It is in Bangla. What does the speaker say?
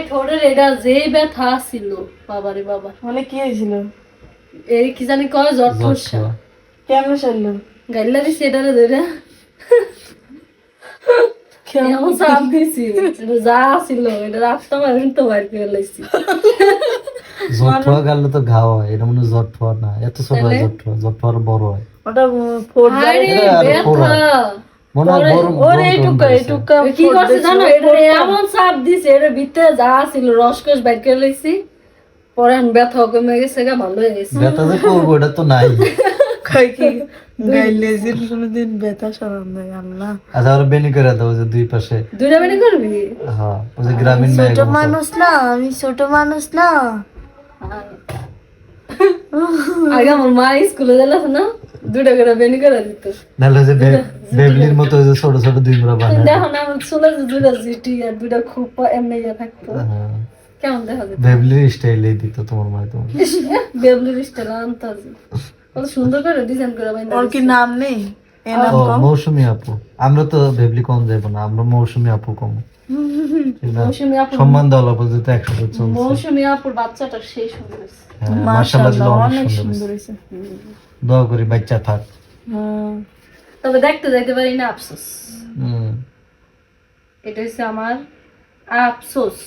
ঠোঁটের এটা যে ব্যথা ছিল বাবারে বাবা। মানে কি হয়েছিল? এই কি জানি কয় জ্বর ঠোসা কেমন সারলো? গাইলা দিছি এটারে ধরে কেমন চাপ দিছি এটা যা ছিল এটা রাখতাম আর কিন্তু বাইর করে লাইছি। জট্রোয়া গেলে তো ঘা হয়, এটা মনে হয় জট্রোয়া না, এত ছোট হয় জট্রোয়া, জট্রোয়া বড় হয় ওটা ফোট আরে এটা আর ফোড়া। ব্যথা মনে হয় গরম ওর গরম এইটুকা গরম এইটুকা কি করছে জানো এটা এমন চাপ দিছে এর ভিতরে যা ছিল রসকস বাইর করে লাইছি। পরে আমি ব্যথা কমে গেছে গা ভালো হয়ে গেছে। ব্যথা যে করবো এটা তো নাই। কই কি গাইলে জিন কোনদিন ব্যথা সারান দেয় আল্লাহ। আচ্ছা আর বেনি করে দাও যে দুই পাশে। দুইটা বেনি করবি? হ্যাঁ ওই যে গ্রামীণ ছোট মেয়ের মতো। মানুষ না, আমি ছোট মানুষ না। আগে আমার মা স্কুলে গেলে না দুইটা করে বেনি করে দিত। নাহলে ওই যে বেবলির মতো ওই যে ছোট ছোট দুই মুড়া বানায়। দেখো না আমার চুলে যে দুইটা জিটি আর দুইটা খুব এমনি ইয়ে থাকতো হ্যাঁ কেমন দেখা যেত। বেবলির স্টাইলেই দিত তোমার মা তোমার। বেবলির স্টাইল আনতে কত সুন্দর করে ডিজাইন করে বাইন্দা ওর কি নাম নেই? এ নাম ও কম। মৌসুমী আপু। আমরা তো বেবলি কম যাবো না, আমরা মৌসুমী আপু কম। ঠিক না? মৌসুমী আপু সম্মান দেওয়া লাগবে যেহেতু একসাথে চলছে। মৌসুমী আপুর বাচ্চাটা সেই সুন্দর হয়েছে। হ্যাঁ, মাশাআল্লাহ মাশাআল্লাহ অনেক অনেক সুন্দর সুন্দর হয়েছে। হয়েছে। দোয়া করি বাচ্চা থাক। তবে দেখতে যাইতে পারি না আফসোস। হুম। এটা হচ্ছে আমার আফসোস।